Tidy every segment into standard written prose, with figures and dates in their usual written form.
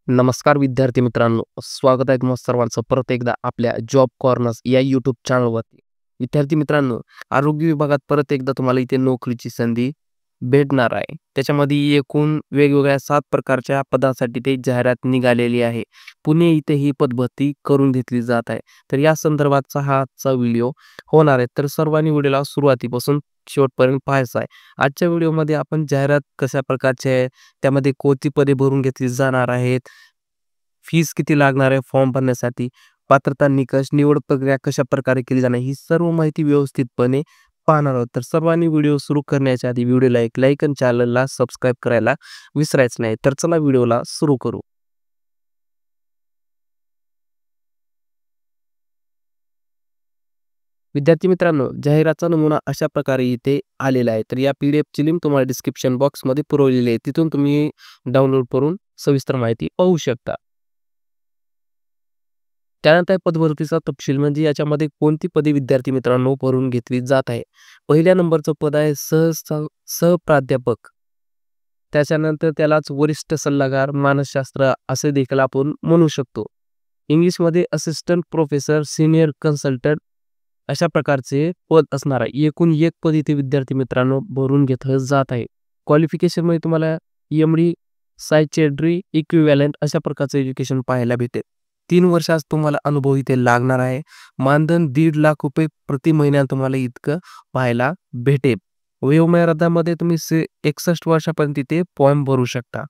नमस्कार विद्यार्थी मित्रांनो, स्वागत आहे तुम्हा सर्वांचं परत एकदा आपल्या जॉब कॉर्नर्स या यूट्यूब चॅनलवरती. विद्यार्थी मित्रांनो, आरोग्य विभागात परत एकदा तुम्हाला इथे नोकरीची संधी भेटणार आहे. त्याच्यामध्ये एकूण वेगवेगळ्या 7 प्रकारच्या पदासाठी ते जाहिरात निघालेली आहे. पुणे इथे ही पदभरती करून घेतली जात आहे. तर या संदर्भातचा हा आजचा व्हिडिओ होणार आहे. तर सर्वांनी व्हिडिओला सुरुवातीपासून शेवटपर्यंत पाहायचा आहे. आजच्या व्हिडिओमध्ये आपण जाहिरात कशा प्रकारची आहे, त्यामध्ये कोणती पदे भरून घेतली जाणार आहेत, फीस किती लागणार आहे फॉर्म भरण्यासाठी, पात्रता निकष, निवड प्रक्रिया कशाप्रकारे केली जाणार ही सर्व माहिती व्यवस्थितपणे पाहणार आहोत. तर सर्वांनी व्हिडिओ सुरू करण्याच्या आधी व्हिडिओला एक लाईक आणि चॅनलला सबस्क्राईब करायला विसरायचं नाही. तर चला व्हिडिओला सुरू करू. विद्यार्थी मित्रांनो, जाहिरातचा नमुना अशा प्रकारे इथे आलेला आहे. तर या पीडीएफची लिंक तुम्हाला डिस्क्रिप्शन बॉक्समध्ये पुरवलेली आहे. तिथून तुम्ही डाउनलोड करून सविस्तर माहिती पाहू शकता. त्यानंतर पदभरतीचा तपशील म्हणजे याच्यामध्ये कोणती पदे विद्यार्थी मित्रांनो भरून घेतली जात आहे. पहिल्या नंबरचं पद आहे सहप्राध्यापक. त्याच्यानंतर त्यालाच वरिष्ठ सल्लागार मानसशास्त्र असे देखील आपण म्हणू शकतो. इंग्लिशमध्ये असिस्टंट प्रोफेसर, सीनियर कन्सल्टंट अशा प्रकारचे पद असणार आहे. एकूण एक पद इथे विद्यार्थी मित्रांनो भरून घेतलं जात आहे. क्वालिफिकेशनमध्ये तुम्हाला एम.डी, सायचेट्री इक्विव्हॅलंट अशा प्रकारचं एज्युकेशन पाहायला भेटेल. 3 वर्षास तुम्हाला अनुभव इथे लागणार आहे. मानधन ₹1.5 लाख प्रति महिन्याला तुम्हाला इतकं पाहायला भेटेल. वयोमर्यादामध्ये तुम्ही 61 वर्षापर्यंत इथे फॉर्म भरू शकता.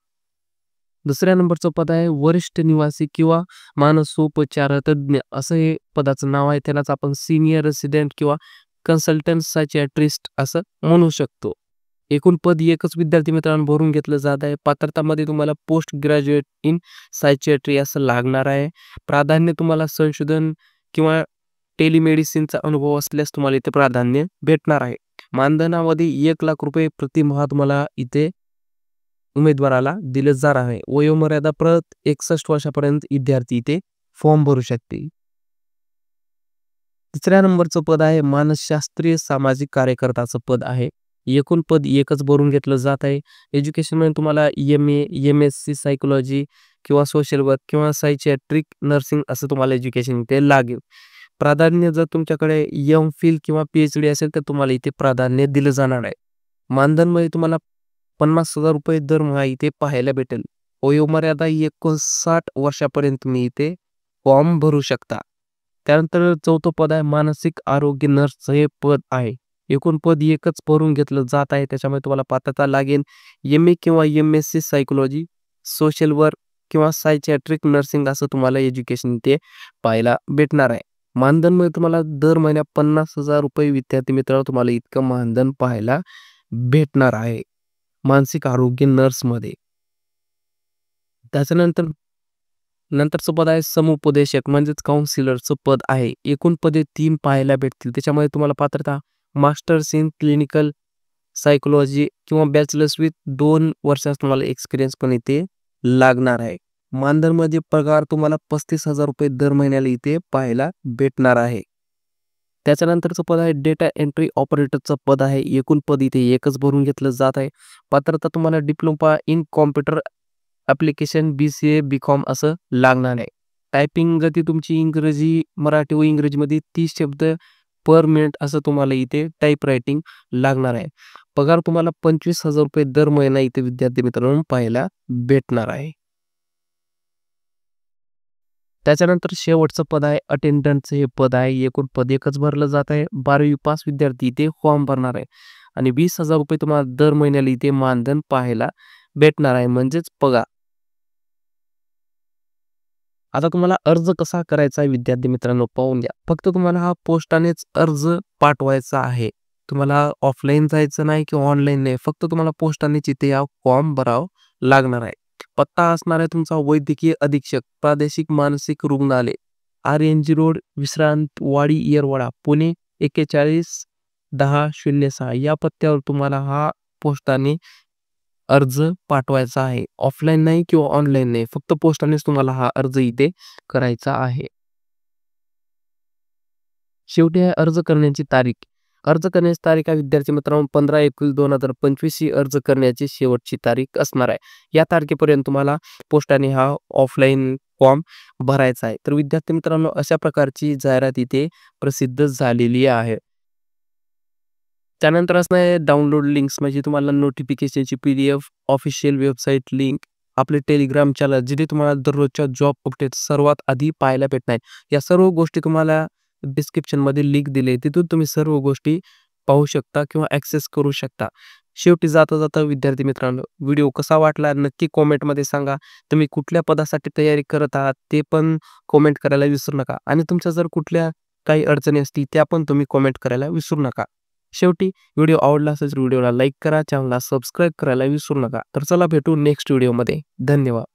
दुसऱ्या नंबरचं पद आहे वरिष्ठ निवासी किंवा मानसोपचार तज्ञ असं हे पदाचं नाव आहे. त्यालाच आपण सिनियर रेसिडेंट किंवा कन्सल्टंट सायचियाट्रिस्ट असं म्हणू शकतो. एकूण पद एकच विद्यार्थी मित्रांनो भरून घेतलं जात आहे. पात्रतामध्ये तुम्हाला पोस्ट ग्रॅज्युएट इन सायचियाट्री असं लागणार आहे. प्राधान्य तुम्हाला संशोधन किंवा टेलिमेडिसिनचा अनुभव असल्यास तुम्हाला इथे प्राधान्य भेटणार आहे. मानधनामध्ये ₹1 लाख प्रतिमाह तुम्हाला इथे उमेदवाराला दिले जाणार आहे. वयोमर्यादा परत 61 वर्षापर्यंत विद्यार्थी इथे फॉर्म भरू शकते. तिसऱ्या नंबरचं पद आहे मानसशास्त्रीय सामाजिक कार्यकर्ताचं पद आहे. एकूण पद एकच भरून घेतलं जात आहे. एज्युकेशनमध्ये तुम्हाला एम.ए, एम.एससी सायकोलॉजी किंवा सोशल वर्क किंवा सायचियाट्रिक नर्सिंग असं तुम्हाला एज्युकेशन इथे लागेल. प्राधान्य जर तुमच्याकडे एम.फिल किंवा पी.एच.डी असेल तर तुम्हाला इथे प्राधान्य दिलं जाणार आहे. मानधनमध्ये तुम्हाला ₹50,000 दरमहा इथे पाहायला भेटेल. वयोमर्यादा 59 वर्षापर्यंत तुम्ही इथे फॉर्म भरू शकता. त्यानंतर चौथं पद आहे मानसिक आरोग्य नर्स हे पद आहे. एकूण पद एकच भरून घेतलं जात आहे. त्याच्यामुळे तुम्हाला पात्रता लागेल एम.ए किंवा एम.एससी सायकोलॉजी, सोशल वर्क किंवा सायचियाट्रिक नर्सिंग असं तुम्हाला एज्युकेशन इथे पाहायला भेटणार आहे. मानधनमध्ये तुम्हाला दर महिन्यात ₹50,000 विद्यार्थी मित्रांनो तुम्हाला इतकं मानधन पाहायला भेटणार आहे मानसिक आरोग्य नर्समध्ये. त्याच्यानंतर नंतरचं पद आहे समुपदेशक म्हणजेच काउन्सिलरचं पद आहे. एकूण पदे 3 पाहायला भेटतील. त्याच्यामध्ये तुम्हाला पात्रता मास्टर्स इन क्लिनिकल सायकोलॉजी किंवा बॅचलर्स विथ 2 वर्षाचा तुम्हाला एक्सपिरियन्स पण इथे लागणार आहे. मानधनमध्ये पगार तुम्हाला ₹35,000 दर महिन्याला इथे पाहायला भेटणार आहे. त्याच्यानंतरचं पद आहे डेटा एंट्री ऑपरेटरचं पद आहे. एकूण पद इथे एकच भरून घेतलं जात आहे. पात्रता तुम्हाला diploma in computer application BCA, BCom असं लागणार आहे. टायपिंग गती तुमची इंग्रजी, मराठी व इंग्रजीमध्ये 30 शब्द पर मिनिट असं तुम्हाला इथे टाईप रायटिंग लागणार आहे. पगार तुम्हाला ₹25,000 दर महिना इथे विद्यार्थी मित्रांनो पाहायला भेटणार आहे. त्याच्यानंतर शेवटचं पद आहे अटेंडंटचं हे पद आहे. एकूण पद एकच भरलं जात आहे. 12वी पास विद्यार्थी इथे फॉर्म भरणार आहे आणि ₹20,000 तुम्हाला दर महिन्याला इथे मानधन पाहायला भेटणार आहे म्हणजेच पगार. आता तुम्हाला अर्ज कसा करायचा आहे विद्यार्थी मित्रांनो पाहून घ्या. फक्त तुम्हाला हा पोस्टानेच अर्ज पाठवायचा आहे. तुम्हाला ऑफलाईन जायचं नाही किंवा ऑनलाईन नाही. फक्त तुम्हाला पोस्टानेच इथे हा फॉर्म भरावा लागणार आहे. पत्ता असणार आहे तुमचा वैद्यकीय अधीक्षक, प्रादेशिक मानसिक रुग्णालय, RNG रोड, विश्रांतवाडी, येरवडा, पुणे 411006 या पत्त्यावर तुम्हाला हा पोस्टाने अर्ज पाठवायचा आहे. ऑफलाईन नाही किंवा ऑनलाईन नाही. फक्त पोस्टानेच तुम्हाला हा अर्ज इथे करायचा आहे. शेवटी आहे अर्ज करण्याची तारीख. अर्ज करण्याची तारीख आहे विद्यार्थी मित्रांनो 15 एप्रिल 2025 ही अर्ज करण्याची शेवटची तारीख असणार आहे. या तारखेपर्यंत तुम्हाला पोस्टाने हा ऑफलाईन फॉर्म भरायचा आहे. तर विद्यार्थी मित्रांनो अशा प्रकारची जाहिरात इथे प्रसिद्ध झालेली आहे. त्यानंतर असणार आहे डाउनलोड लिंक्स म्हणजे तुम्हाला नोटिफिकेशनची PDF, ऑफिशियल वेबसाईट लिंक, आपले टेलिग्राम चॅनल जिथे तुम्हाला दररोजच्या जॉब अपडेट सर्वात आधी पाहायला भेटणार. या सर्व गोष्टी तुम्हाला डिस्क्रिप्शनमध्ये लिंक दिली आहे. तिथून तुम्ही सर्व गोष्टी पाहू शकता किंवा ॲक्सेस करू शकता. शेवटी जाता विद्यार्थी मित्रांनो व्हिडिओ कसा वाटला नक्की कॉमेंटमध्ये सांगा. तुम्ही कुठल्या पदासाठी तयारी करत आहात ते पण कॉमेंट करायला विसरू नका आणि तुमच्या जर कुठल्या काही अडचणी असतील त्या पण तुम्ही कॉमेंट करायला विसरू नका. शेवटी व्हिडिओ आवडला असेल तर व्हिडिओला लाईक करा, चॅनलला सबस्क्राईब करायला विसरू नका. तर चला भेटू नेक्स्ट व्हिडिओमध्ये. धन्यवाद.